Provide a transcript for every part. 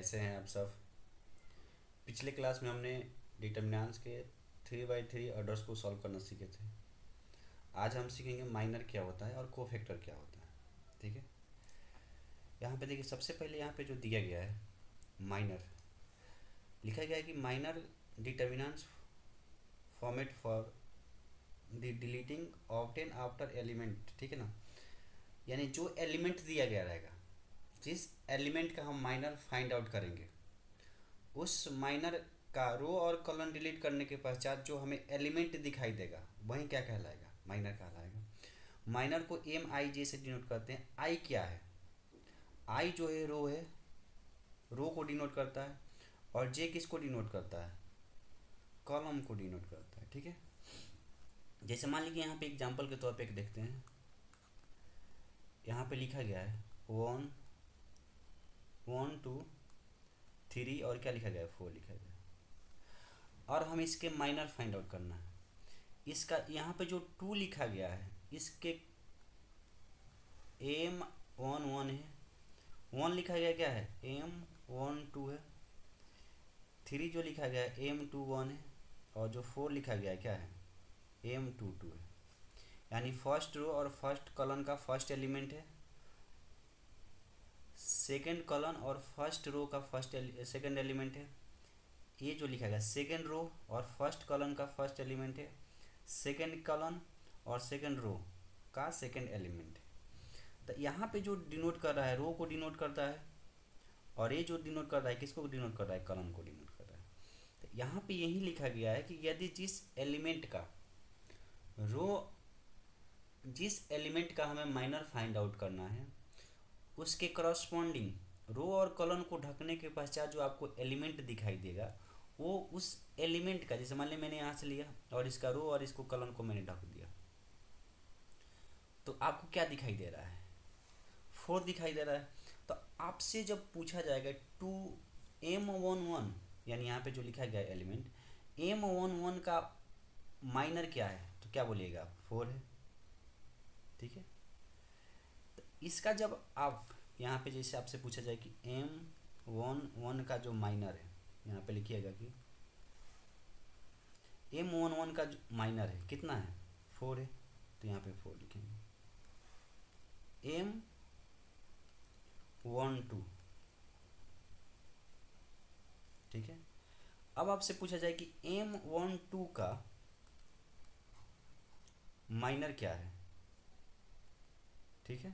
कैसे हैं आप सब। पिछले क्लास में हमने डिटर्मिनेंट्स के 3 बाई 3 ऑर्डर्स को सॉल्व करना सीखे थे। आज हम सीखेंगे माइनर क्या होता है और कोफैक्टर क्या होता है। ठीक है, यहाँ पे देखिए सबसे पहले यहाँ पे जो दिया गया है माइनर, लिखा गया है कि minor determinants format for the deleting obtain after element. ठीक है ना, यानी जो एलिमेंट दिया गया रहेगा, जिस एलिमेंट का हम माइनर फाइंड आउट करेंगे, उस माइनर का रो और कॉलम डिलीट करने के पश्चात जो हमें एलिमेंट दिखाई देगा वही क्या कहलाएगा, माइनर कहलाएगा। माइनर को एम आई जे से डिनोट करते हैं। आई क्या है, आई जो है रो को डिनोट करता है, और जे किसको डिनोट करता है, कॉलम को डिनोट करता है। ठीक है, जैसे मान लीजिए यहाँ पे एग्जांपल के तौर पे एक देखते हैं। यहाँ पे लिखा गया है 1 1 2 3 और क्या लिखा गया है 4 लिखा गया है, और हम इसके माइनर फाइंड आउट करना है। इसका यहाँ पे जो 2 लिखा गया है, इसके M11 है, 1 लिखा गया क्या है M12 है, 3 जो लिखा गया है M21 है, और जो 4 लिखा गया है क्या है M22 है। यानी फर्स्ट रो और फर्स्ट कॉलम का फर्स्ट एलिमेंट है, सेकंड कॉलम और फर्स्ट रो का सेकंड एलिमेंट है। ये जो लिखा गया सेकंड रो और फर्स्ट कॉलम का फर्स्ट एलिमेंट है, सेकंड कॉलम और सेकंड रो का सेकंड एलिमेंट है। तो यहाँ पे जो डिनोट कर रहा है रो को डिनोट करता है, और ये जो डिनोट कर रहा है किसको डिनोट कर रहा है, कॉलम को डिनोट कर रहा है। तो यहाँ पे यही लिखा गया है कि यदि जिस एलिमेंट का हमें माइनर फाइंड आउट करना है, उसके करस्पॉन्डिंग रो और कॉलम को ढकने के पश्चात जो आपको एलिमेंट दिखाई देगा, वो उस एलिमेंट का, जैसे मान लिया मैंने यहाँ से लिया और इसका रो और इसको कॉलम को मैंने ढक दिया, तो आपको क्या दिखाई दे रहा है, 4 दिखाई दे रहा है। तो आपसे जब पूछा जाएगा 2M11, यानी यहाँ पे जो लिखा गया एलिमेंट M11 का माइनर क्या है, तो क्या बोलिएगा आप 4 है। ठीक है, तो इसका जब आप यहाँ पे जैसे आपसे पूछा जाए कि M11 का जो माइनर है, यहाँ पे लिखिएगा कि M11 का जो माइनर है कितना है 4 है, तो यहाँ पे 4 लिखेंगे। M12, ठीक है। अब आपसे पूछा जाए कि M12 का माइनर क्या है। ठीक है,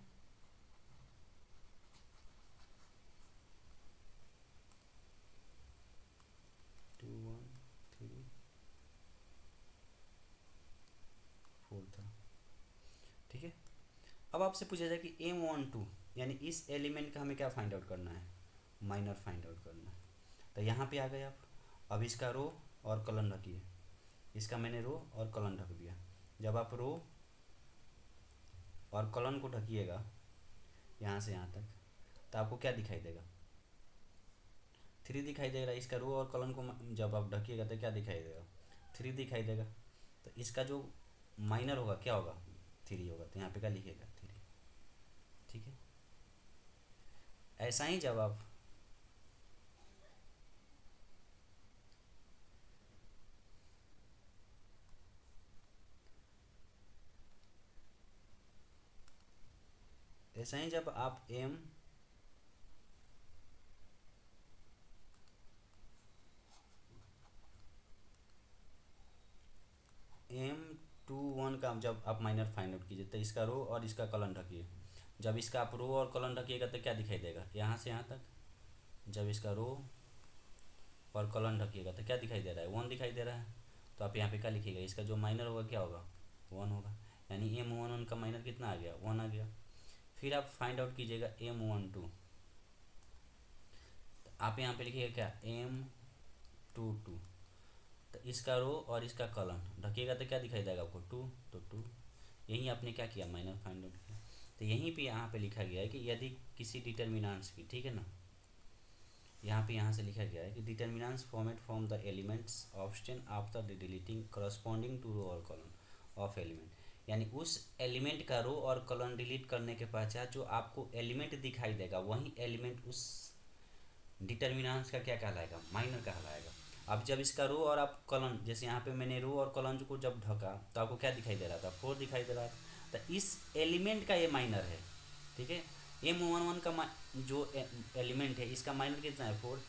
2 1 3 4 था। ठीक है, अब आपसे पूछा जाए कि M12 यानी इस एलिमेंट का हमें क्या फाइंड आउट करना है, माइनर फाइंड आउट करना है। तो यहाँ पे आ गए आप। अब इसका रो और कॉलम ढकिए, इसका मैंने रो और कॉलम ढक दिया। जब आप रो और कॉलम को ढकिएगा यहाँ से यहाँ तक, तो आपको क्या दिखाई देगा, 3 दिखाई देगा। इसका रो और कॉलम को जब आप ढकिएगा तो क्या दिखाई देगा, 3 दिखाई देगा। तो इसका जो माइनर होगा क्या होगा, 3 होगा। तो यहाँ पे क्या लिखिएगा 3। ठीक है, ऐसा ही जब आप M21 का जब आप माइनर फाइंड आउट कीजिए, तो इसका रो और इसका कॉलम ढकिए। जब इसका आप रो और कॉलम ढकिएगा तो क्या दिखाई देगा, यहाँ से यहाँ तक। जब इसका रो और कॉलम ढकिएगा तो क्या दिखाई दे रहा है, 1 दिखाई दे रहा है। तो आप यहाँ पे क्या लिखिएगा, इसका जो माइनर होगा क्या होगा, 1 होगा। यानी M11 का माइनर कितना आ गया, 1 आ गया। फिर आप फाइंड आउट कीजिएगा M12, तो आप यहाँ पे लिखिएगा क्या M22। तो इसका रो और इसका कॉलम ढकिएगा तो क्या दिखाई देगा आपको, 2। तो 2, यही आपने क्या किया, माइनर फाइंड आउट किया। तो यहीं पे यहाँ पे लिखा गया है कि यदि किसी डिटर्मिनेंट्स की, ठीक है ना, यहाँ से लिखा गया है कि determinants format from the elements obtain after the deleting corresponding to row और कॉलम ऑफ एलिमेंट। यानी उस एलिमेंट का रो और कॉलम डिलीट करने के पश्चात जो आपको एलिमेंट दिखाई देगा, वही एलिमेंट उस डिटर्मिनेंट्स का क्या कहलाएगा, माइनर कहलाएगा। अब जब इसका रो और आप कॉलम, जैसे यहाँ पे मैंने रो और कॉलम को जब ढका तो आपको क्या दिखाई दे रहा था, 4 दिखाई दे रहा था। तो इस एलिमेंट का ये माइनर है, ठीक है। M11 का जो एलिमेंट है इसका माइनर कितना है, 4।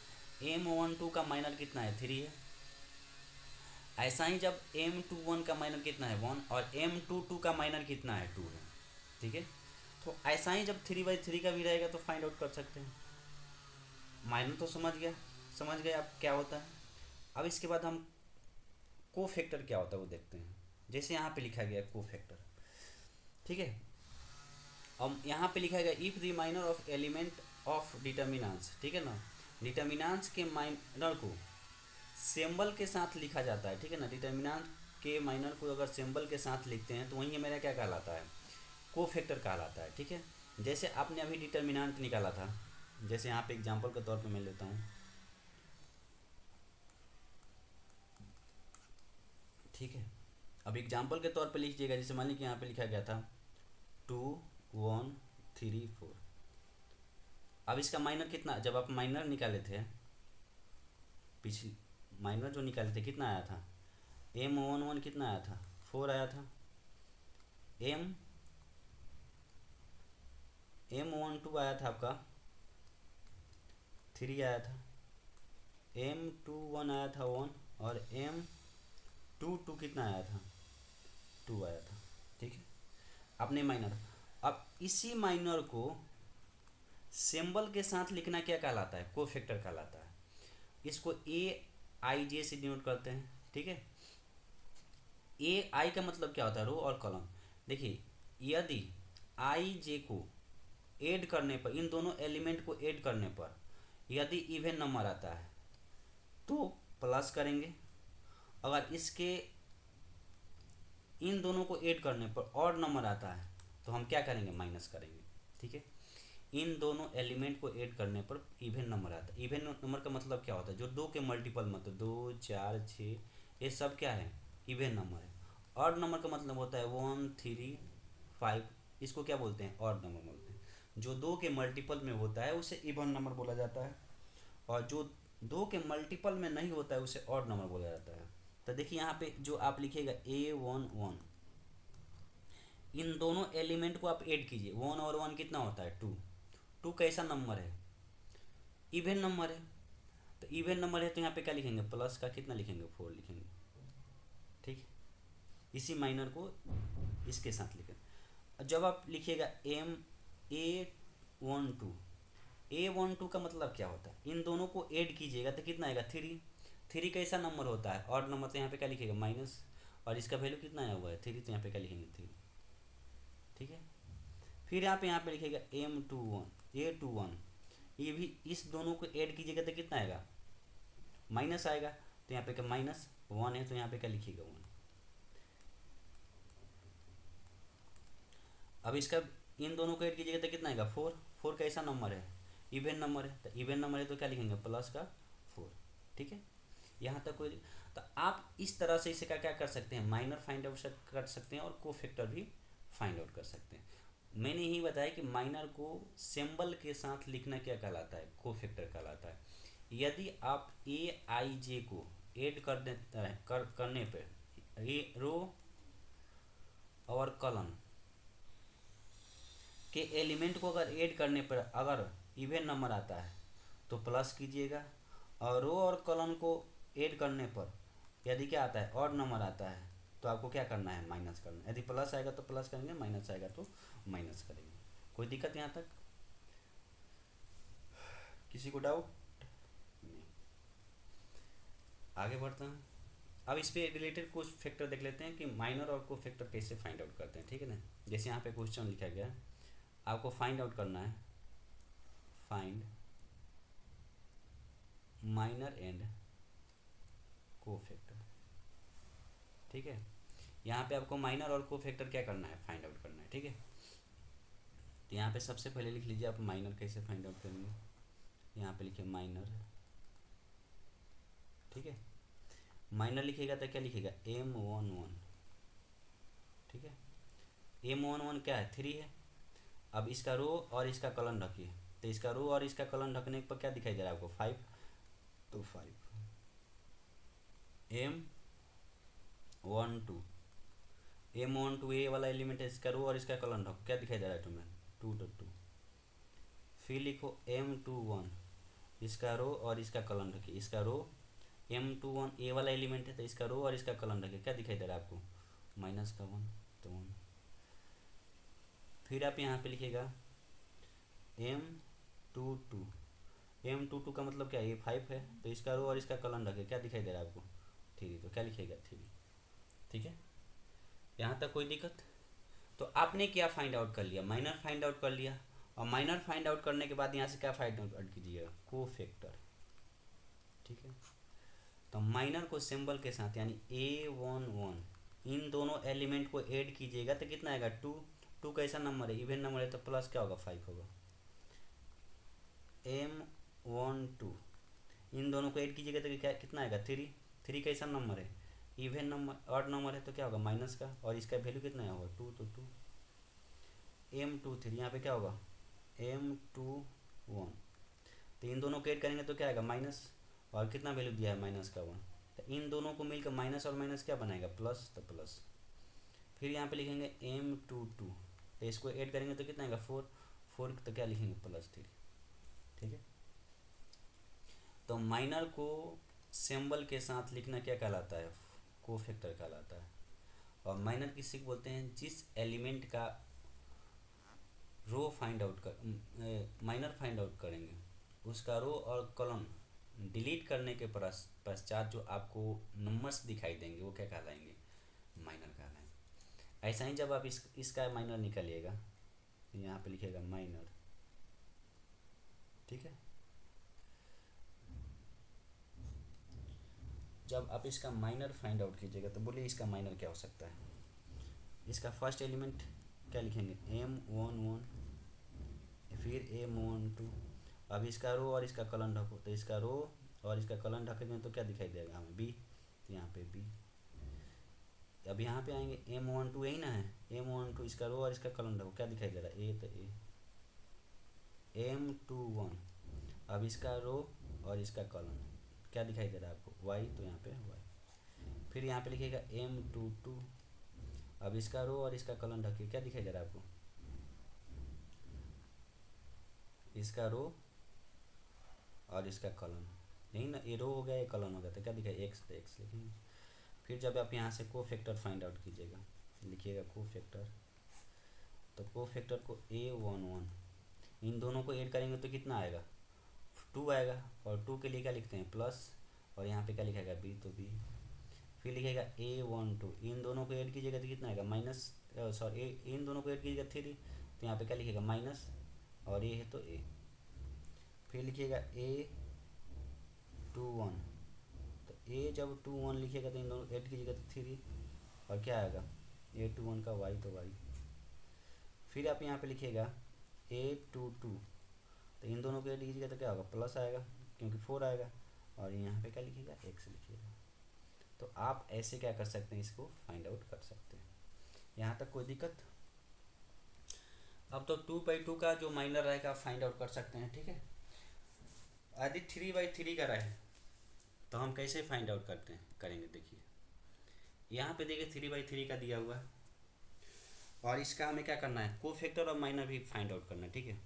M12 का माइनर कितना है, 3 है। ऐसा ही जब M21 का माइनर कितना है, 1, और M22 का माइनर कितना है, 2 है, ठीक है। तो ऐसा ही जब 3/3 का भी रहेगा तो फाइंड आउट कर सकते हैं। माइनर तो समझ गए आप क्या होता है। अब इसके बाद हम को फैक्टर क्या होता है वो देखते हैं। जैसे यहाँ पे लिखा गया को फैक्टर, ठीक है। अब यहाँ पे लिखा गया if the minor of element of determinants, ठीक है ना। डिटर्मिनेंट्स के माइनर को सिंबल के साथ लिखा जाता है, ठीक है ना। डिटर्मिनेंट के माइनर को अगर सिंबल के साथ लिखते हैं तो वहीं मेरा क्या कहलाता है, को फैक्टर कहलाता है, ठीक है। जैसे आपने अभी डिटर्मिनेंट निकाला था, जैसे यहाँ पे एग्जांपल के तौर पे मैं लेता हूँ, ठीक है। अब एग्जांपल के तौर पे लिखिएगा, जैसे मान लीजिए कि यहाँ पे लिखा गया था 2 1 3 4। अब इसका माइनर कितना, जब आप माइनर निकाले थे पिछली, माइनर जो निकाले थे कितना आया था, M11 कितना आया था, 4 आया था। एम M12 आया था आपका 3 आया था। M21 आया था 1, और M22 कितना आया था, 2 आया था, ठीक है। अपने माइनर, अब इसी माइनर को सिंबल के साथ लिखना क्या कहलाता है, को फैक्टर कहलाता है। इसको AIJ से डिनोट करते हैं, ठीक है। AI का मतलब क्या होता है, रो और कॉलम। देखिए यदि IJ को ऐड करने पर, इन दोनों एलिमेंट को ऐड करने पर यदि इवन नंबर आता है तो प्लस करेंगे, अगर इसके इन दोनों को ऐड करने पर ऑड नंबर आता है तो हम क्या करेंगे, माइनस करेंगे, ठीक है। इन दोनों एलिमेंट को ऐड करने पर इवन नंबर आता है। इवन नंबर का मतलब क्या होता है, जो 2 के मल्टीपल, मतलब 2 4 6, ये सब क्या है, इवन नंबर है। ऑड नंबर का मतलब होता है 1 3 5, इसको क्या बोलते हैं, ऑड नंबर बोलते हैं। जो 2 के मल्टीपल में होता है उसे इवन नंबर बोला जाता है, और जो 2 के मल्टीपल में नहीं होता है उसे ऑड नंबर बोला जाता है। तो देखिए यहाँ पे जो आप लिखिएगा A11, इन दोनों एलिमेंट को आप ऐड कीजिए, 1 और 1 कितना होता है, 2। 2 कैसा नंबर है, इवन नंबर है। तो इवन नंबर है तो यहाँ पे क्या लिखेंगे, प्लस का कितना लिखेंगे, 4 लिखेंगे, ठीक। इसी माइनर को इसके साथ लिखें। जब आप लिखिएगा A12 का मतलब क्या होता है, इन दोनों को ऐड कीजिएगा तो कितना आएगा, 3। 3 कैसा नंबर होता है, ऑड नंबर, तो यहाँ पे क्या लिखेगा, माइनस, और इसका वैल्यू कितना आया हुआ है, 3, तो यहाँ पे क्या लिखेंगे, 3, ठीक है। फिर आप यहाँ पे लिखेगा A21, ये भी इस दोनों को ऐड कीजिएगा तो कितना आएगा, माइनस आएगा, तो यहाँ पे क्या -1 है, तो यहाँ पे क्या लिखिएगा, 1। अब इसका इन दोनों को ऐड कीजिएगा तो कितना आएगा, 4। 4 कैसा नंबर है, इवन नंबर है, तो इवन नंबर है तो क्या लिखेंगे, प्लस का 4, ठीक है। यहाँ तक कोई, तो आप इस तरह से इसे क्या क्या कर सकते हैं, माइनर फाइंड आउट कर सकते हैं और को फैक्टर भी फाइंड आउट कर सकते हैं। मैंने यही बताया कि माइनर को सिंबल के साथ लिखना क्या कहलाता है, को फैक्टर कहलाता है। यदि आप AIJ को ऐड करने पर रो और कॉलम के एलिमेंट को अगर ऐड करने पर अगर इवन नंबर आता है तो प्लस कीजिएगा, और रो और कॉलम को ऐड करने पर यदि क्या आता है, ऑड नंबर आता है तो आपको क्या करना है, माइनस करना है। यदि प्लस आएगा तो प्लस करेंगे, माइनस आएगा तो माइनस करेंगे। कोई दिक्कत यहाँ तक, किसी को डाउट नहीं, आगे बढ़ते हैं। अब इस पे रिलेटेड कुछ फैक्टर देख लेते हैं कि माइनर और को फैक्टर कैसे फाइंड आउट करते हैं, ठीक है ना। जैसे यहाँ पे क्वेश्चन लिखा गया है, आपको फाइंड आउट करना है, फाइंड माइनर एंड को फैक्टर, ठीक है। यहाँ पे आपको माइनर और को फैक्टर क्या करना है, फाइंड आउट करना है, ठीक है। तो यहाँ पे सबसे पहले लिख लीजिए आप माइनर कैसे फाइंड आउट करेंगे। यहाँ पे लिखिए माइनर, ठीक है। माइनर लिखिएगा तो क्या लिखिएगा, M11, ठीक है। M11 क्या है, 3 है। अब इसका रो और इसका कॉलम रखिए, तो इसका रो और इसका कॉलम ढकने पर क्या दिखाई दे रहा है आपको 5, तो 5 M12 M12 ए वाला एलिमेंट है, इसका रो और इसका कॉलम ढको, क्या दिखाई दे रहा है तुम्हें 2 फिर लिखो M21 इसका रो और इसका कॉलम ढके, इसका रो M21 ए वाला एलिमेंट है तो इसका रो और इसका कॉलम ढके, क्या दिखाई दे रहा है आपको -1 तो 1। फिर आप यहाँ पे लिखिएगा M22 M22 का मतलब क्या है, ये 5 है तो इसका रो और इसका कॉलम ढके, क्या दिखाई दे रहा है आपको 3, तो क्या लिखिएगा 3। ठीक है, यहाँ तक कोई दिक्कत? तो आपने क्या फाइंड आउट कर लिया, माइनर फाइंड आउट कर लिया, और माइनर फाइंड आउट करने के बाद यहाँ से क्या फाइंड आउट कीजिएगा, कोफैक्टर। ठीक है, तो माइनर को सिंबल के साथ यानी A11 इन दोनों एलिमेंट को ऐड कीजिएगा तो कितना आएगा 2। 2 कैसा नंबर है, इवन नंबर है तो प्लस क्या होगा 5 होगा। M12 इन दोनों को ऐड कीजिएगा तो क्या कितना आएगा 3। 3 कैसा नंबर है, इवन नंबर, ऑड नंबर है तो क्या होगा माइनस का, और इसका वैल्यू कितना होगा 2, तो 2। M23 यहाँ पे क्या होगा M21, तो इन दोनों को ऐड करेंगे तो क्या आएगा माइनस, और कितना वैल्यू दिया है -1, तो इन दोनों को मिलकर माइनस और माइनस क्या बनाएगा प्लस, तो प्लस। फिर यहाँ पे लिखेंगे M22 तो इसको ऐड करेंगे तो कितना आएगा 4, 4 तो क्या लिखेंगे +3। ठीक है, तो माइनर को सिंबल के साथ लिखना क्या कहलाता है, कोफैक्टर कहलाता है। और माइनर किसी को बोलते हैं जिस एलिमेंट का रो फाइंड आउट कर माइनर फाइंड आउट करेंगे उसका रो और कॉलम डिलीट करने के पश्चात जो आपको नंबर्स दिखाई देंगे वो क्या कहलाएंगे, माइनर कहलाएंगे। ऐसा ही जब आप इसका माइनर निकालिएगा यहाँ पे लिखिएगा माइनर। ठीक है, जब आप इसका माइनर फाइंड आउट कीजिएगा तो बोलिए इसका माइनर क्या हो सकता है। इसका फर्स्ट एलिमेंट क्या लिखेंगे M11 फिर M12, अब इसका रो और इसका कॉलम ढको, तो इसका रो और इसका कॉलम ढकेंगे तो क्या दिखाई देगा हमें B, तो यहाँ पे B। अब यहाँ पे आएंगे M12 यही ना है, M12 इसका रो और इसका कॉलम ढको, क्या दिखाई दे रहा है A, तो A। M21 अब इसका रो और इसका कॉलम क्या दिखाई दे रहा है आपको Y, तो यहाँ पे Y। फिर यहाँ पे लिखिएगा M22 अब इसका रो और इसका कॉलम ढकिए, क्या दिखाई दे रहा है आपको इसका रो और इसका कॉलम, यही ना, ये रो हो गया ये कॉलम हो गया, तो क्या दिखाई X, तो X लिखेंगे। फिर जब आप यहाँ से कोफैक्टर फाइंड आउट कीजिएगा लिखिएगा कोफैक्टर, तो कोफैक्टर को A11 इन दोनों को ऐड करेंगे तो कितना आएगा 2 आएगा, और 2 के लिए क्या लिखते हैं प्लस, और यहाँ पे क्या लिखेगा B, तो B। फिर लिखेगा A12 इन दोनों को ऐड कीजिएगा तो कितना आएगा माइनस, सॉरी इन दोनों को ऐड कीजिएगा 3, तो यहाँ पे क्या लिखेगा माइनस, और ये है तो A। फिर लिखिएगा A21 तो A जब 21 लिखिएगा तो इन दोनों ऐड कीजिएगा तो 3, और क्या आएगा A21 का Y, तो Y। फिर आप यहाँ पे लिखिएगा A22 तो इन दोनों को ऐड कीजिएगा तो क्या होगा प्लस आएगा क्योंकि 4 आएगा, और यहाँ पे क्या लिखिएगा X लिखिएगा। तो आप ऐसे क्या कर सकते हैं, इसको फाइंड आउट कर सकते हैं। यहाँ तक कोई दिक्कत? अब तो 2/2 का जो माइनर रहेगा आप फाइंड आउट कर सकते हैं। ठीक है, यदि 3/3 का रहे तो हम कैसे फाइंड आउट करेंगे, देखिए यहाँ पे देखिए 3/3 का दिया हुआ है, और इसका हमें क्या करना है कोफैक्टर और माइनर भी फाइंड आउट करना है। ठीक है,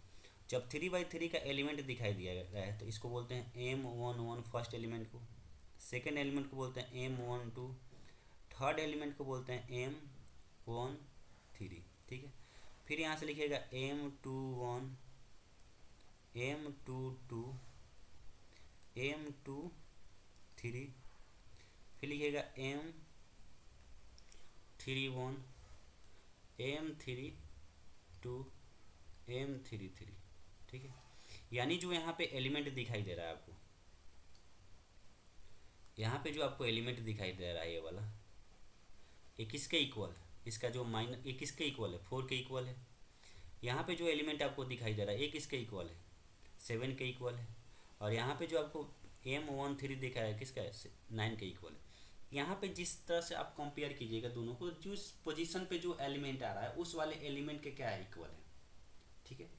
जब 3/3 का एलिमेंट दिखाई दिया रहा है तो इसको बोलते हैं M11 फर्स्ट एलिमेंट को, सेकेंड एलिमेंट को बोलते हैं M12, थर्ड एलिमेंट को बोलते हैं M13। ठीक है, फिर यहाँ से लिखिएगा M21 M22 M23, फिर लिखिएगा M31 M32 M33। ठीक है, यानी जो यहाँ पे एलिमेंट दिखाई दे रहा है आपको, यहाँ पे जो आपको एलिमेंट दिखाई दे रहा है ये वाला, ये किसके इक्वल है, इसका जो माइनर ये किसके इक्वल है 4 के इक्वल है। यहाँ पे जो एलिमेंट आपको दिखाई दे रहा है ये किसके इक्वल है 7 के इक्वल है, और यहाँ पे जो आपको M13 दिखा है किसका है 9 के इक्वल है। यहाँ पे जिस तरह से आप कंपेयर कीजिएगा दोनों को, जिस पोजीशन पे जो एलिमेंट आ रहा है उस वाले एलिमेंट के क्या है इक्वल है। ठीक है,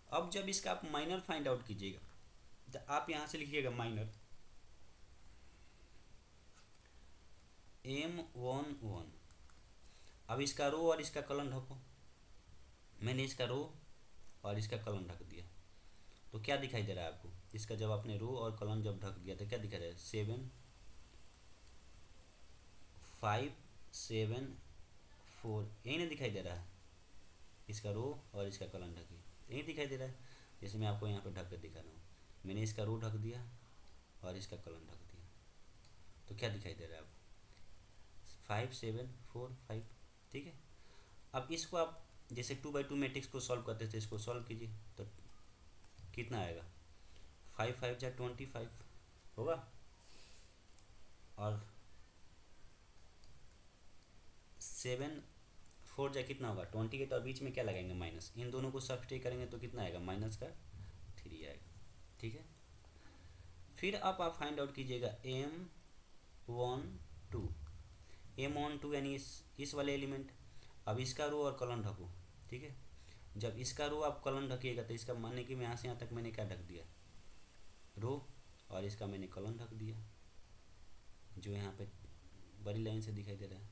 अब जब इसका आप माइनर फाइंड आउट कीजिएगा तो आप यहाँ से लिखिएगा माइनर M11। अब इसका रो और इसका कॉलम ढको। मैंने इसका रो और इसका कॉलम ढक दिया तो क्या दिखाई दे रहा है आपको? इसका जब आपने रो और कॉलम जब ढक दिया तो क्या दिखाई दे रहा है? 7 5 7 4 यही ना दिखाई दे रहा है? इसका रो और इसका कॉलम ढकी यही दिखाई दे रहा है। जैसे मैं आपको यहाँ पे ढक कर दिखा रहा हूँ, मैंने इसका रो ढक दिया और इसका कॉलम ढक दिया तो क्या दिखाई दे रहा है आपको? 5 7 4 5। ठीक है। अब इसको आप जैसे 2 by 2 मैट्रिक्स को सॉल्व करते थे, इसको सॉल्व कीजिए तो कितना आएगा? 5 5 जा 25 होगा और 7 4 जा कितना होगा? 28। और बीच में क्या लगाएंगे? माइनस। इन दोनों को सब्सट्रैक्ट करेंगे तो कितना आएगा? -3 आएगा। ठीक है। फिर आप फाइंड आउट कीजिएगा M12। M12 यानी इस वाले एलिमेंट। अब इसका रो और कॉलम ढको। ठीक है। जब इसका रो आप कॉलम ढकिएगा तो इसका माने कि मैं यहाँ से यहाँ तक मैंने क्या ढक दिया? रो। और इसका मैंने कॉलम ढक दिया जो यहाँ पे बड़ी लाइन से दिखाई दे रहा है।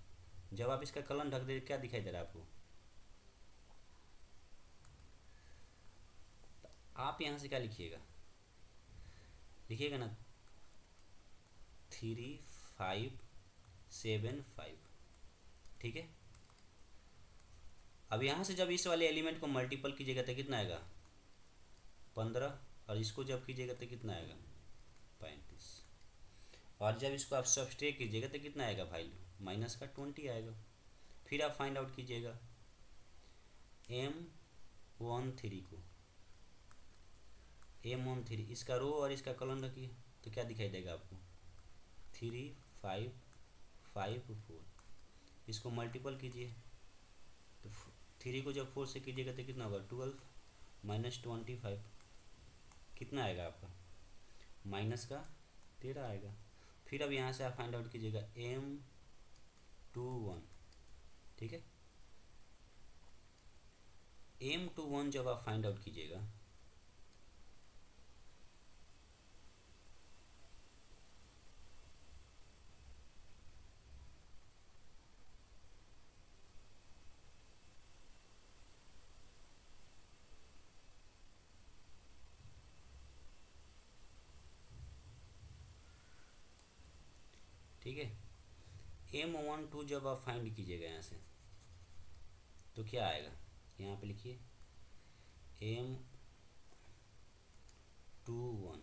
जब आप इसका कॉलम ढक दे क्या दिखाई दे रहा है आपको? आप यहाँ से क्या लिखिएगा? लिखिएगा ना 3 5 7 5। ठीक है। अब यहाँ से जब इस वाले एलिमेंट को मल्टीपल कीजिएगा तो कितना आएगा? 15। और इसको जब कीजिएगा तो कितना आएगा? 35। और जब इसको आप सब्सट्रैक्ट कीजिएगा तो कितना आएगा वैल्यू? -20 आएगा। फिर आप फाइंड आउट कीजिएगा M13 को। M13 इसका रो और इसका कॉलम रखिए तो क्या दिखाई देगा आपको? 3 5 5 4। इसको मल्टीपल कीजिए तो 3 को जब 4 से कीजिएगा तो कितना होगा? 12 -25 कितना आएगा आपका? -13 आएगा। फिर अब यहाँ से आप फाइंड आउट कीजिएगा M21। ठीक है। M21 जब आप फाइंड आउट कीजिएगा ठीक है। M12 जब आप फाइंड कीजिएगा यहाँ से तो क्या आएगा? यहाँ पे लिखिए M21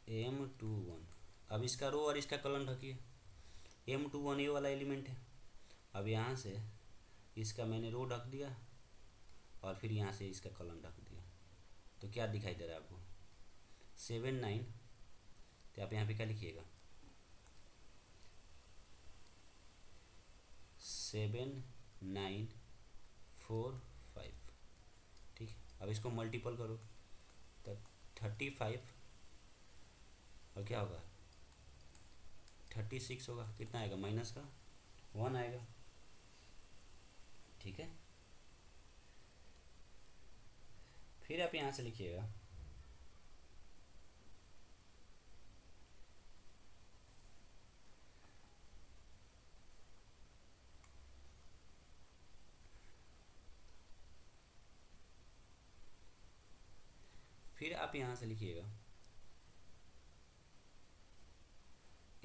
M21। अब इसका रो और इसका कॉलम रखिए। M21 ये वाला एलिमेंट है। अब यहाँ से इसका मैंने रो ढक दिया और फिर यहाँ से इसका कॉलम ढक दिया तो क्या दिखाई दे रहा है आपको? 7 9। तो आप यहाँ पे क्या लिखिएगा? 7 9 4 5। ठीक है। अब इसको मल्टीपल करो तो 35 और क्या होगा? 36 होगा। कितना आएगा? -1 आएगा। ठीक है। फिर आप यहाँ से लिखिएगा फिर आप यहाँ से लिखिएगा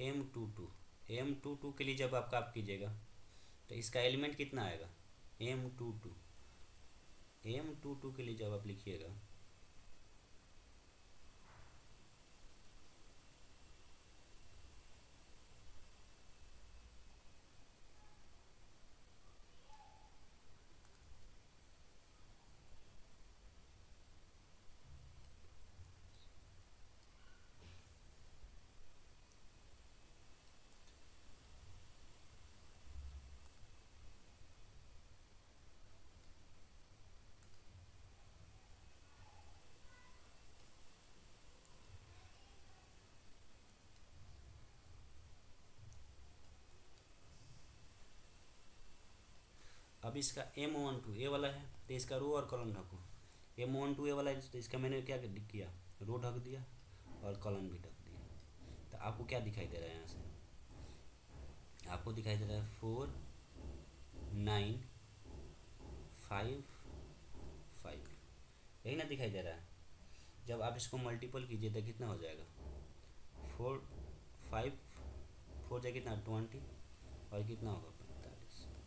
M22। M22 के लिए जब आप काम कीजिएगा तो इसका एलिमेंट कितना आएगा? M22। M22 के लिए जब आप लिखिएगा अब इसका M12 ए वाला है तो इसका रो और कॉलम ढको। M12 ए वाला है तो इसका मैंने क्या किया, रो ढक दिया और कॉलम भी ढक दिया। तो आपको क्या दिखाई दे रहा है यहाँ से, आपको दिखाई दे रहा है 4 9 5 5, यही ना दिखाई दे रहा है। जब आप इसको मल्टीपल कीजिए तो कितना हो जाएगा, 4 5 4 जाए कितना 20 और कितना होगा 45।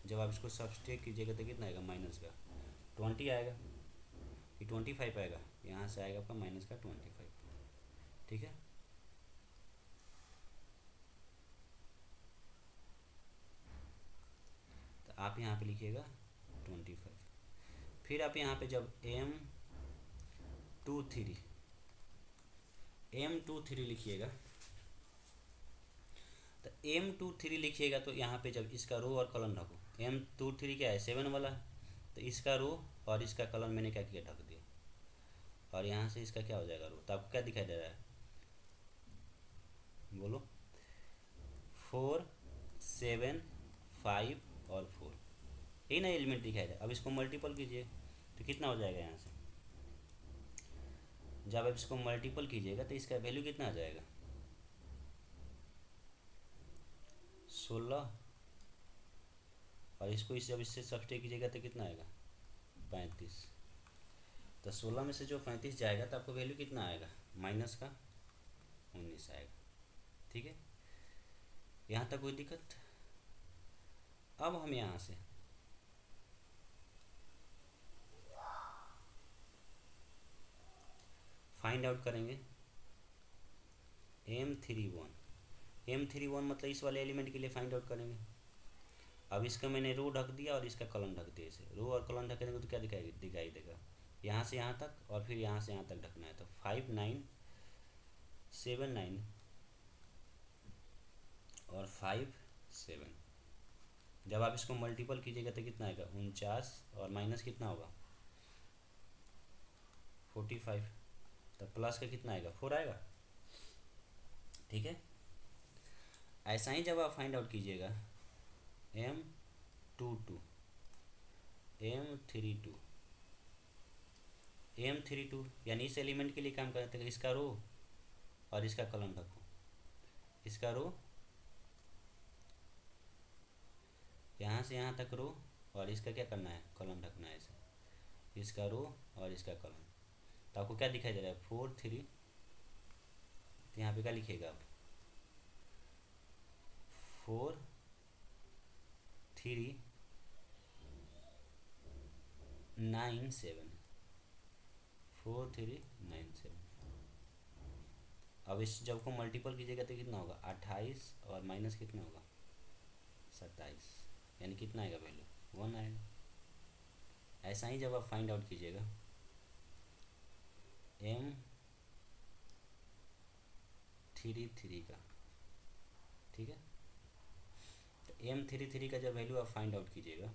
जब आप इसको सब्सट्रैक्ट कीजिएगा तो कितना आएगा, माइनस का 20 आएगा कि 25 आएगा, यहाँ से आएगा आपका माइनस का 25। ठीक है, तो आप यहाँ पे लिखिएगा 25। फिर आप यहाँ पे जब M23 लिखिएगा, तो M23 लिखिएगा तो यहाँ पे जब इसका रो और कॉलम ढको, M23 क्या है 7 वाला है, तो इसका रो और इसका कॉलम मैंने क्या किया, ढक दिया, और यहाँ से इसका क्या हो जाएगा रो। तो आपको क्या दिखाई दे रहा है, बोलो 4 7 5 और 4, यही ना एलिमेंट दिखाई दे। अब इसको मल्टीपल कीजिए तो कितना हो जाएगा, यहाँ से जब आप इसको मल्टीपल कीजिएगा तो इसका वैल्यू कितना आ जाएगा, 16, और इसको जब इससे सब्सट्रैक्ट कीजिएगा तो कितना आएगा 35। तो 16 में से जो 35 जाएगा तो आपको वैल्यू कितना आएगा, माइनस का 19 आएगा। ठीक है, यहाँ तक कोई दिक्कत। अब हम यहाँ से फाइंड आउट करेंगे M31 मतलब इस वाले एलिमेंट के लिए फाइंड आउट करेंगे। अब इसका मैंने रो ढक दिया और इसका कॉलम ढक दिया, इसे रो और कॉलम ढक देंगे तो क्या दिखाई देगा, यहाँ से यहाँ तक और फिर यहाँ से यहाँ तक ढकना है। तो 5 9 7 9 और 5 7, जब आप इसको मल्टीपल कीजिएगा तो कितना आएगा 49 और माइनस कितना होगा 45, तो प्लस का कितना आएगा 4 आएगा। ठीक है, ऐसा ही जब आप फाइंड आउट कीजिएगा M22 M32 यानी इस एलिमेंट के लिए काम करते हैं, इसका रो और इसका कॉलम ढको, इसका रो यहाँ से यहाँ तक रो और इसका क्या करना है, कॉलम ढकना है इसे, इसका रो और इसका कॉलम। तो आपको क्या दिखाई दे रहा है 4 3, तो यहाँ पे क्या लिखिएगा आप 4 3 9 7 4 3 9 7। अब इस जब को मल्टीपल कीजिएगा तो कितना होगा 28 और माइनस कितना होगा 27, यानी कितना आएगा वैल्यू 1 आएगा। ऐसा ही जब आप फाइंड आउट कीजिएगा M33 का, ठीक है, तो M33 का जब वैल्यू आप फाइंड आउट कीजिएगा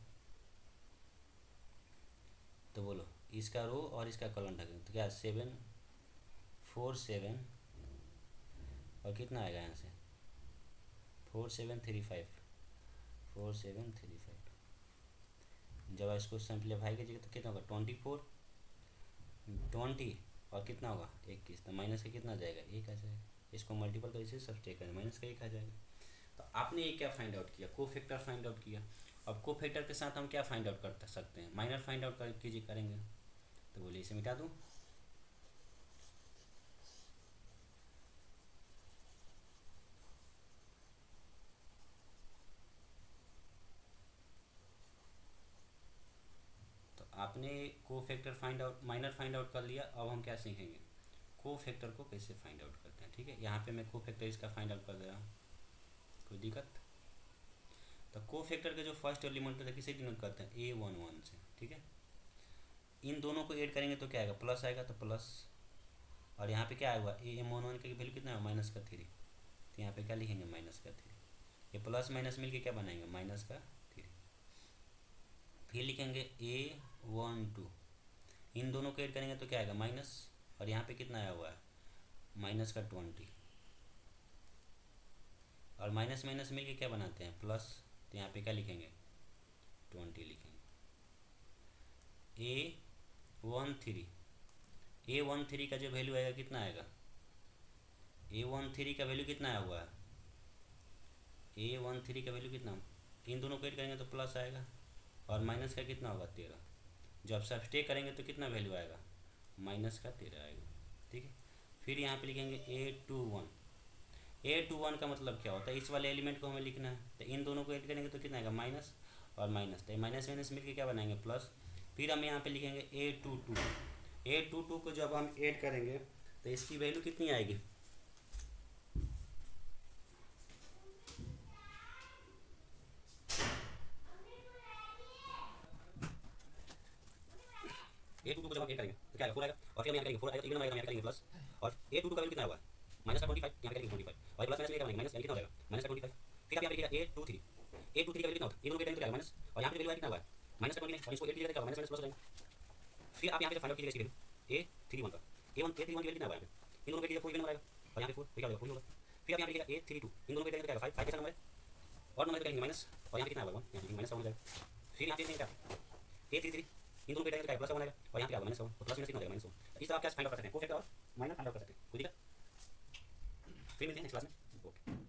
तो बोलो इसका रो और इसका कॉलम ढकें तो क्या 7 4 7 और कितना आएगा यहाँ से 4 7 3 5 4 7 3 5। जब आप इसको सिंप्लीफाई कीजिएगा तो कितना होगा 24 20 और कितना होगा 21, तो माइनस का कितना आ जाएगा 1 आ जाएगा। इसको मल्टीपल कर इसे सब्सट्रैक्ट करें माइनस का 1 आ जाएगा। तो आपने ये क्या फाइंड आउट किया, को फैक्टर फाइंड आउट किया। अब को फैक्टर के साथ हम क्या फाइंड आउट कर सकते हैं, माइनर फाइंड आउट करेंगे। तो बोलिए इसे मिटा दूँ, तो आपने को factor find out minor find out कर लिया। अब हम क्या सीखेंगे को फैक्टर को कैसे फाइंड आउट करते हैं। ठीक है, यहाँ पे मैं को फैक्टर इसका फाइंड आउट कर दे रहा हूँ, कोई दिक्कत। तो को फैक्टर के जो फर्स्ट एलिमेंट है किसे डिनोट करते हैं A11 से। ठीक है, इन दोनों को ऐड करेंगे तो क्या आएगा प्लस आएगा, तो प्लस, और यहाँ पे क्या आया हुआ AM11 का वैल्यू कितना है माइनस का 3, तो यहाँ पे क्या लिखेंगे माइनस का 3। ये प्लस माइनस मिलके क्या बनाएंगे माइनस का 3। फिर लिखेंगे A12, इन दोनों को ऐड करेंगे तो क्या आएगा माइनस, और यहाँ पे कितना आया हुआ है माइनस का 20, और माइनस माइनस मिलके क्या बनाते हैं प्लस, तो यहाँ पे क्या लिखेंगे 20 लिखेंगे। A13, A13 का जो वैल्यू आएगा कितना आएगा, A13 का वैल्यू कितना आया हुआ है, A13 का वैल्यू कितना, इन दोनों को ऐड करेंगे तो प्लस आएगा और माइनस का कितना होगा 13, जब सब्सट्रैक्ट करेंगे तो कितना वैल्यू आएगा, माइनस का 13 आएगा। ठीक है, फिर यहाँ पे लिखेंगे A21, A21 का मतलब क्या होता है, इस वाले एलिमेंट को हमें लिखना है, तो इन दोनों को ऐड करेंगे तो कितना आएगा, माइनस और माइनस, तो माइनस माइनस मिलकर क्या बनाएंगे, प्लस। फिर हम यहाँ पे लिखेंगे A22, A22 को जब हम ऐड करेंगे तो इसकी वैल्यू कितनी आएगी, A22 को जब हम ऐड करेंगे तो क्या आएगा, 4 आएगा, और फिर हम यहाँ करेंगे 4 आएगा तो इवन आएगा, हम यहाँ करेंगे प्लस, और A22 का वैल्यू कितना हुआ, माइनस का 25, यहाँ करेंगे 25 और प्लस माइनस में क्या बनेगा, माइनस यानी कितना हो जाएगा, माइनस का 25। फिर आप यहाँ पे लिखिएगा A23, A23 का वैल्यू कितना होता है, इन दोनों के टाइम माइनस, और यहाँ पे वैल्यू कितना हुआ है, माइनस का 29, और इसको 8 लीजिएगा क्या माइनस माइनस प्लस हो जाएगा। फिर आप यहाँ पे फाइंड आउट कीजिएगा इसकी वैल्यू A31 का, A31 की वैल्यू कितना हुआ है, इन दोनों के लिए 4 इवन आएगा, और यहाँ पे 4 क्या हो जाएगा 4 होगा। फिर आप यहाँ पे लिखिएगा A32, इन दोनों के टाइम क्या आएगा 5 कैसा नंबर है, और नंबर करेंगे माइनस, और यहाँ पे कितना आएगा 1, यहाँ पे माइनस 1 हो जाएगा। फिर यहाँ पे क्या A33, इन दोनों के टाइम क्या प्लस 1 आएगा, और यहाँ पे क्या माइनस 1, तो प्लस माइनस कितना हो जाएगा, माइनस 1। इस तरह आप क्या फाइंड आउट कर सकते हैं, कोफैक्टर और माइनर फाइंड आउट कर सकते हैं, कोई दिक्कत। फिर मिलते हैं नेक्स्ट क्लास में, ओके।